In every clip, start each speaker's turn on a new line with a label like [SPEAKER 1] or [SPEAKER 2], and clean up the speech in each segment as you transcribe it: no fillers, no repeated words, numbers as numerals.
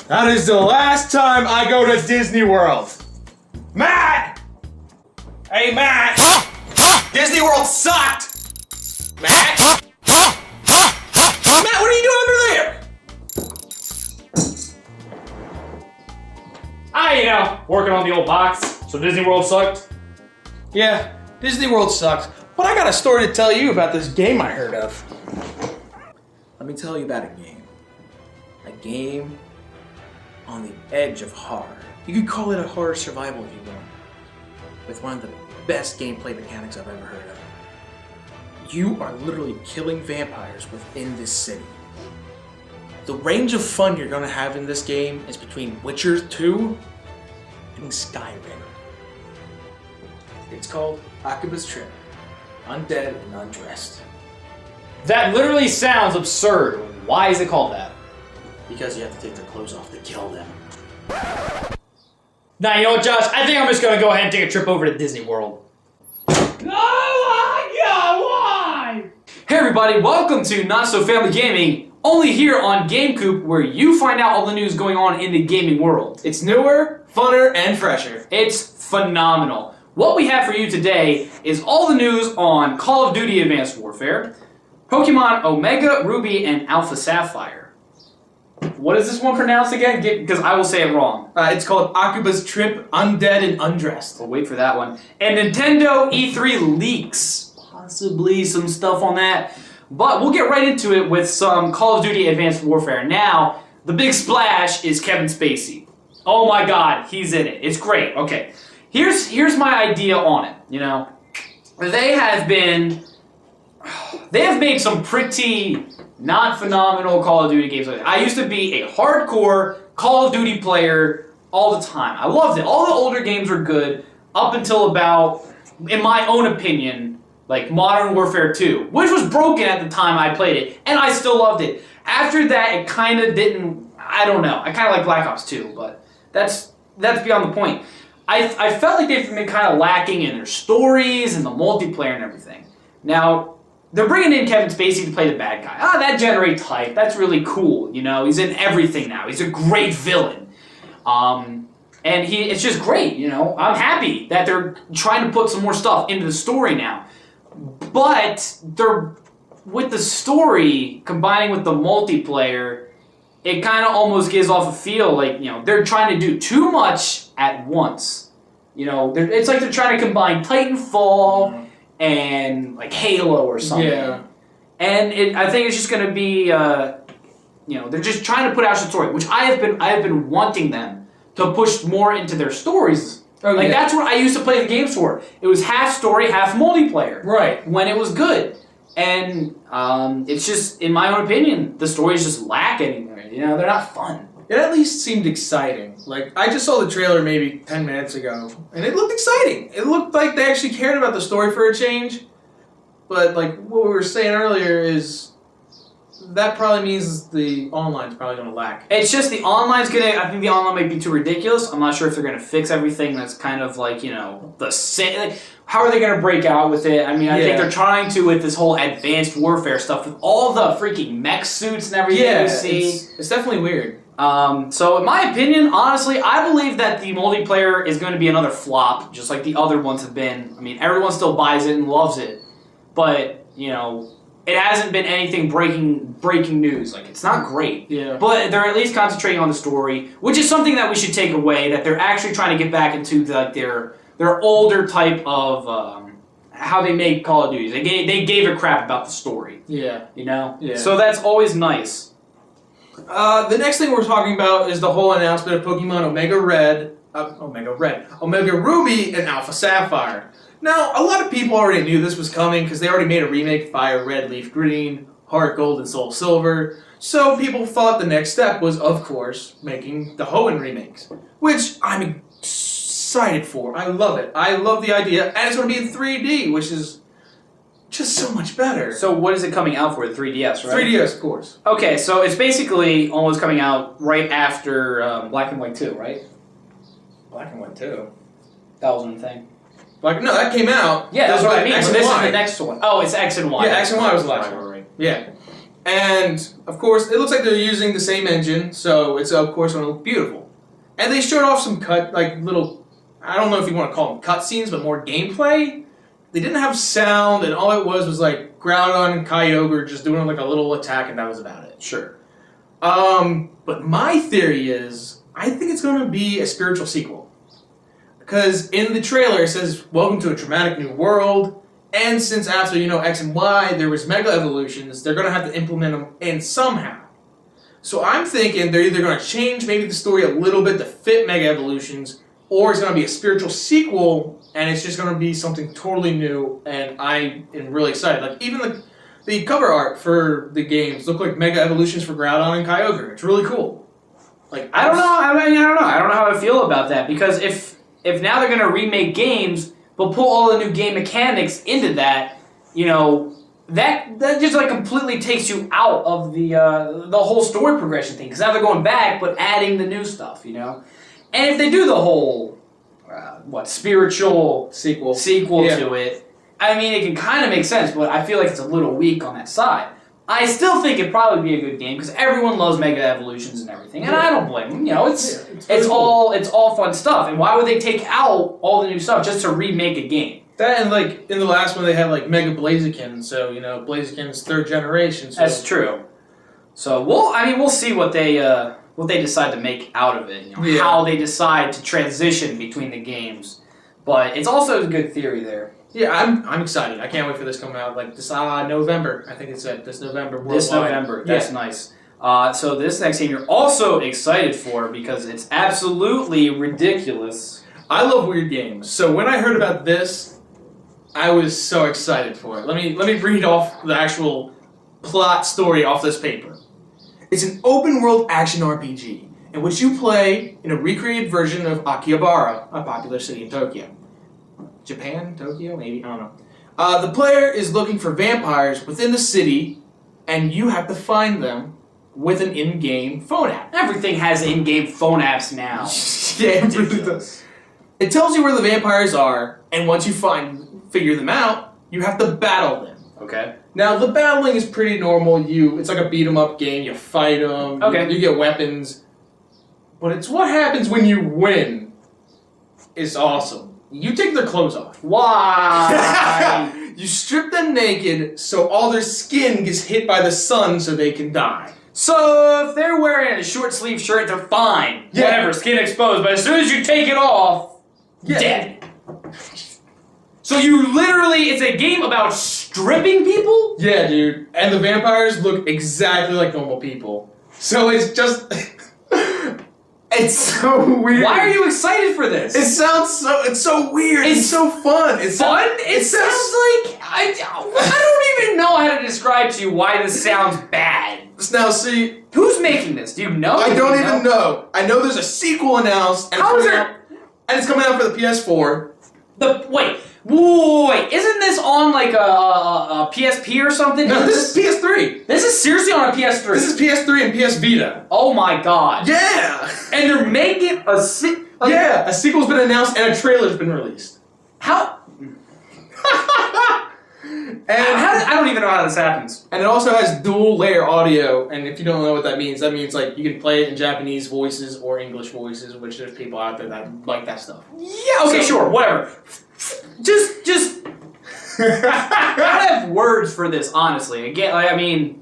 [SPEAKER 1] That is the last time I go to Disney World. Matt! Hey, Matt! Disney World sucked! Matt? Matt, what are you doing under there?
[SPEAKER 2] Working on the old box. So Disney World sucked?
[SPEAKER 1] Yeah, Disney World sucks. But I got a story to tell you about this game I heard of. Let me tell you about a game. A game on the edge of horror. You could call it a horror survival if you want. With one of the best gameplay mechanics I've ever heard of. You are literally killing vampires within this city. The range of fun you're going to have in this game is between Witcher 2 and Skyrim. It's called Akiba's Trip. Undead and Undressed.
[SPEAKER 2] That literally sounds absurd. Why is it called that?
[SPEAKER 1] Because you have to take their clothes off to kill them.
[SPEAKER 2] Now, you know what, Josh? I think I'm just gonna go ahead and take a trip over to Disney World. Why? Hey everybody, welcome to Not So Family Gaming, only here on GameKoop, where you find out all the news going on in the gaming world.
[SPEAKER 1] It's newer, funner, and fresher.
[SPEAKER 2] It's phenomenal. What we have for you today is all the news on Call of Duty Advanced Warfare, Pokemon Omega Ruby and Alpha Sapphire. What is this one pronounced again? Because I will say it wrong.
[SPEAKER 1] It's called Akiba's Trip, Undead and Undressed.
[SPEAKER 2] We'll wait for that one. And Nintendo E3 leaks. Possibly some stuff on that. But we'll get right into it with some Call of Duty Advanced Warfare. Now, the big splash is Kevin Spacey. Oh my god, he's in it. It's great. Okay. Here's my idea on it, you know. They have made some pretty not phenomenal Call of Duty games. I used to be a hardcore Call of Duty player all the time. I loved it. All the older games were good up until about, in my own opinion, like Modern Warfare 2, which was broken at the time I played it, and I still loved it. After that, it kind of didn't, I don't know. I kind of like Black Ops 2, but that's beyond the point. I felt like they've been kind of lacking in their stories and the multiplayer and everything. Now, they're bringing in Kevin Spacey to play the bad guy. That generates hype. That's really cool. You know, he's in everything now. He's a great villain. And it's just great, you know. I'm happy that they're trying to put some more stuff into the story now. But with the story combining with the multiplayer, it kind of almost gives off a feel like, you know, they're trying to do too much at once. You know, it's like they're trying to combine Titanfall and like Halo or something. Yeah. And I think it's just going to be, you know, they're just trying to put out some story, which I have been wanting them to push more into their stories. Oh, like, that's what I used to play the games for. It was half story, half multiplayer. Right. When it was good. And it's just, in my own opinion, the stories just lack anywhere. You know, they're not fun.
[SPEAKER 1] It at least seemed exciting. Like, I just saw the trailer maybe 10 minutes ago, and it looked exciting. It looked like they actually cared about the story for a change. But, like, what we were saying earlier is that probably means the online's probably going to lack.
[SPEAKER 2] It's just the online's going to, I think the online might be too ridiculous. I'm not sure if they're going to fix everything that's kind of like, you know, the same. Like, how are they going to break out with it? I mean, I think they're trying to with this whole advanced warfare stuff with all the freaking mech suits and everything you see.
[SPEAKER 1] It's definitely weird.
[SPEAKER 2] So in my opinion, honestly, I believe that the multiplayer is going to be another flop, just like the other ones have been. I mean, everyone still buys it and loves it, but, you know, it hasn't been anything breaking news. Like, it's not great. Yeah. But they're at least concentrating on the story, which is something that we should take away, that they're actually trying to get back into their older type of how they make Call of Duty. They gave a crap about the story. Yeah. You know? Yeah. So that's always nice.
[SPEAKER 1] The next thing we're talking about is the whole announcement of Pokemon Omega Ruby, and Alpha Sapphire. Now, a lot of people already knew this was coming because they already made a remake, Fire Red, Leaf Green, Heart Gold, and Soul Silver. So people thought the next step was, of course, making the Hoenn remakes, which I'm excited for. I love it. I love the idea, and it's going to be in 3D, which is just so much better.
[SPEAKER 2] So what is it coming out for? The 3DS, right?
[SPEAKER 1] 3DS, of course.
[SPEAKER 2] Okay, so it's basically almost coming out right after Black and White 2, right?
[SPEAKER 1] Black and White 2?
[SPEAKER 2] That wasn't a thing.
[SPEAKER 1] No, that came out.
[SPEAKER 2] Yeah, that's what I mean. So this is the next one. Oh, it's X and Y.
[SPEAKER 1] Yeah, X and Y was the last one.
[SPEAKER 2] Right.
[SPEAKER 1] Yeah. And of course, it looks like they're using the same engine, so it's of course going to look beautiful. And they showed off some little, I don't know if you want to call them cutscenes, but more gameplay. They didn't have sound, and all it was like Groudon and Kyogre just doing like a little attack, and that was about it.
[SPEAKER 2] Sure.
[SPEAKER 1] But my theory is, I think it's going to be a spiritual sequel. Because in the trailer it says, welcome to a dramatic new world, and since after, X and Y, there was Mega Evolutions, they're going to have to implement them in somehow. So I'm thinking they're either going to change maybe the story a little bit to fit Mega Evolutions, or it's going to be a spiritual sequel, and it's just going to be something totally new, and I am really excited. Like, even the cover art for the games look like Mega Evolutions for Groudon and Kyogre. It's really cool. Like,
[SPEAKER 2] I don't know. I don't know how I feel about that, because if now they're going to remake games, but pull all the new game mechanics into that, that just like completely takes you out of the whole story progression thing. Because now they're going back, but adding the new stuff, And if they do the whole spiritual sequel to it, I mean, it can kind of make sense, but I feel like it's a little weak on that side. I still think it'd probably be a good game because everyone loves Mega Evolutions and everything, and I don't blame them. It's all fun stuff. And why would they take out all the new stuff just to remake a game?
[SPEAKER 1] That, and like in the last one they had like Mega Blaziken, so Blaziken's 3rd generation. So.
[SPEAKER 2] That's true. So we'll see what they decide to make out of it. How they decide to transition between the games. But it's also a good theory there.
[SPEAKER 1] Yeah, I'm excited. I can't wait for this coming out. Like this November, I think it's this November. Worldwide.
[SPEAKER 2] This November, that's nice. So this next game you're also excited for because it's absolutely ridiculous.
[SPEAKER 1] I love weird games, so when I heard about this, I was so excited for it. Let me read off the actual plot story off this paper. It's an open-world action RPG in which you play in a recreated version of Akihabara, a popular city in Tokyo. Japan? Tokyo? Maybe? I don't know. The player is looking for vampires within the city, and you have to find them with an in-game phone app.
[SPEAKER 2] Everything has in-game phone apps now.
[SPEAKER 1] Yeah, it really does. It tells you where the vampires are, and once you figure them out, you have to battle them.
[SPEAKER 2] Okay.
[SPEAKER 1] Now, the battling is pretty normal. It's like a beat-em-up game. You fight them.
[SPEAKER 2] Okay.
[SPEAKER 1] You get weapons. But it's what happens when you win is awesome. You take their clothes off.
[SPEAKER 2] Why?
[SPEAKER 1] You strip them naked so all their skin gets hit by the sun so they can die.
[SPEAKER 2] So if they're wearing a short sleeve shirt, they're fine.
[SPEAKER 1] Yeah.
[SPEAKER 2] Whatever, skin exposed. But as soon as you take it off, dead. So you literally, it's a game about stripping people?
[SPEAKER 1] Yeah, dude. And the vampires look exactly like normal people. So it's just... It's so weird.
[SPEAKER 2] Why are you excited for this?
[SPEAKER 1] It's so weird. It's so fun. It's
[SPEAKER 2] fun? It sounds like... I don't even know how to describe to you why this sounds bad.
[SPEAKER 1] Now, see...
[SPEAKER 2] Who's making this? Do you know?
[SPEAKER 1] I don't even know. I know there's a sequel announced. And it's coming out for the PS4.
[SPEAKER 2] Wait, isn't this on like a PSP or something?
[SPEAKER 1] No, this is PS3.
[SPEAKER 2] This is seriously on a PS3.
[SPEAKER 1] This is PS3 and PS Vita.
[SPEAKER 2] Oh my god.
[SPEAKER 1] Yeah!
[SPEAKER 2] And they're making a
[SPEAKER 1] a sequel's been announced and a trailer's been released.
[SPEAKER 2] How? I don't even know how this happens.
[SPEAKER 1] And it also has dual layer audio, and if you don't know what that means like you can play it in Japanese voices or English voices, which there's people out there that like that stuff.
[SPEAKER 2] Yeah, okay, sure, whatever. Just I don't have words for this, honestly. Again,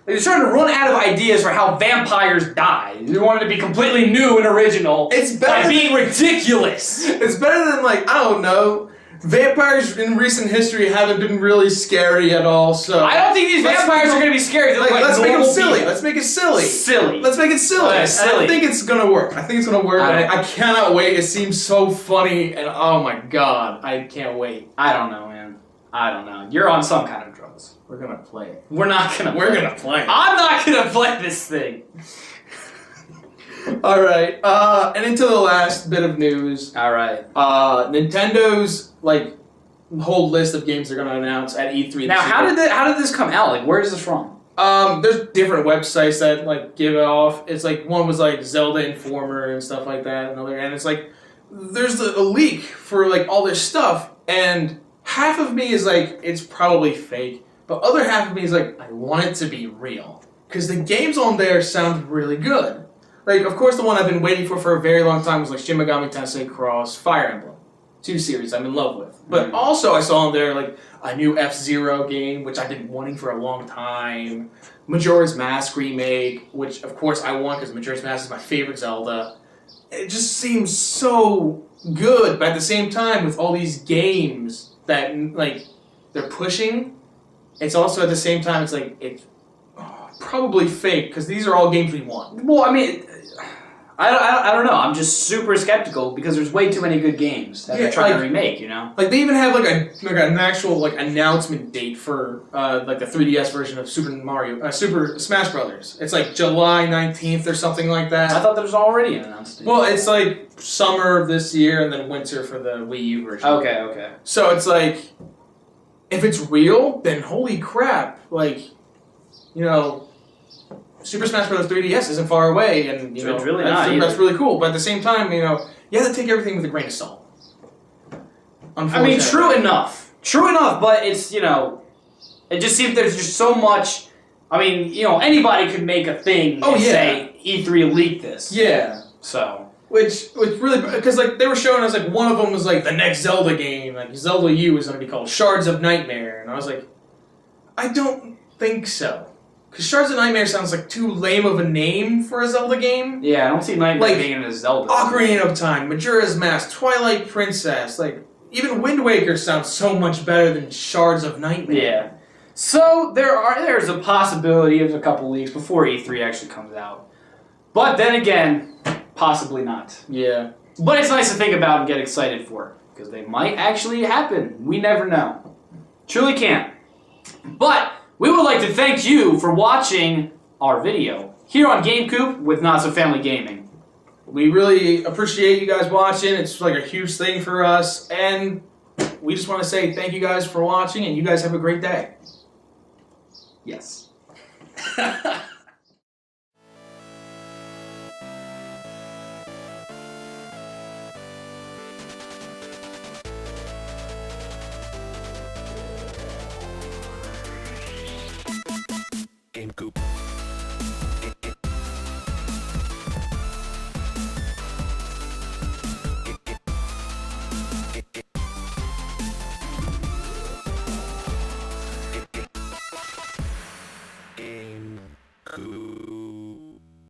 [SPEAKER 2] they're starting to run out of ideas for how vampires die. They wanted to be completely new and original.
[SPEAKER 1] It's better
[SPEAKER 2] by being ridiculous.
[SPEAKER 1] It's better than I don't know. Vampires in recent history haven't been really scary at all, so...
[SPEAKER 2] I don't think these vampires are going to be scary.
[SPEAKER 1] Let's make them silly.
[SPEAKER 2] People.
[SPEAKER 1] Let's make it silly.
[SPEAKER 2] Silly.
[SPEAKER 1] Let's make it silly.
[SPEAKER 2] Silly.
[SPEAKER 1] I think it's going to work. I cannot wait. It seems so funny, and oh my god, I can't wait.
[SPEAKER 2] I don't know, man. I don't know. You're on some kind of drugs.
[SPEAKER 1] We're going to play it.
[SPEAKER 2] We're not going to
[SPEAKER 1] We're going to play it.
[SPEAKER 2] I'm not going to play this thing.
[SPEAKER 1] Alright, and into the last bit of news.
[SPEAKER 2] Alright.
[SPEAKER 1] Nintendo's whole list of games they're going to announce at E3.
[SPEAKER 2] Now, how did this come out? Where is this from?
[SPEAKER 1] There's different websites that give it off. It's one was Zelda Informer and stuff like that, and it's there's a leak for all this stuff, and half of me is it's probably fake, but other half of me is like, I want it to be real. Because the games on there sound really good. Like, of course, the one I've been waiting for a very long time was like Shin Megami Tensei Cross Fire Emblem. 2 series I'm in love with. But also I saw on there like a new F-Zero game, which I've been wanting for a long time. Majora's Mask remake, which of course I want because Majora's Mask is my favorite Zelda. It just seems so good, but at the same time with all these games that like they're pushing, it's also at the same time it's like it's probably fake because these are all games we want.
[SPEAKER 2] Well, I mean, I don't know. I'm just super skeptical because there's way too many good games that they're trying to remake. You know,
[SPEAKER 1] like they even have like an actual like announcement date for like the 3DS version of Super Smash Brothers. It's like July 19th or something like that.
[SPEAKER 2] I thought there was already an announcement.
[SPEAKER 1] Well, it's like summer of this year and then winter for the Wii U version.
[SPEAKER 2] Okay.
[SPEAKER 1] So it's like, if it's real, then holy crap! Like, you know. Super Smash Bros. 3DS isn't far away, and you know
[SPEAKER 2] it's really that's
[SPEAKER 1] really cool. But at the same time, you know, you have to take everything with a grain of salt.
[SPEAKER 2] I mean, true enough, but it's it just seems there's just so much. I mean, anybody could make a thing and say E3 leaked this.
[SPEAKER 1] Yeah.
[SPEAKER 2] So.
[SPEAKER 1] Which really, because like they were showing us like one of them was like the next Zelda game, like Zelda U is going to be called Shards of Nightmare, and I was like, I don't think so. Because Shards of Nightmare sounds like too lame of a name for a Zelda game.
[SPEAKER 2] Yeah, I don't see Nightmare being in a Zelda.
[SPEAKER 1] Ocarina of Time, Majora's Mask, Twilight Princess, like, even Wind Waker sounds so much better than Shards of Nightmare.
[SPEAKER 2] Yeah. So there's a possibility of a couple leaks before E3 actually comes out. But then again, possibly not.
[SPEAKER 1] Yeah.
[SPEAKER 2] But it's nice to think about and get excited for. Because they might actually happen. We never know. Truly can't. But we would like to thank you for watching our video here on GameKoop with Not So Family Gaming.
[SPEAKER 1] We really appreciate you guys watching. It's like a huge thing for us. And we just want to say thank you guys for watching, and you guys have a great day.
[SPEAKER 2] Yes.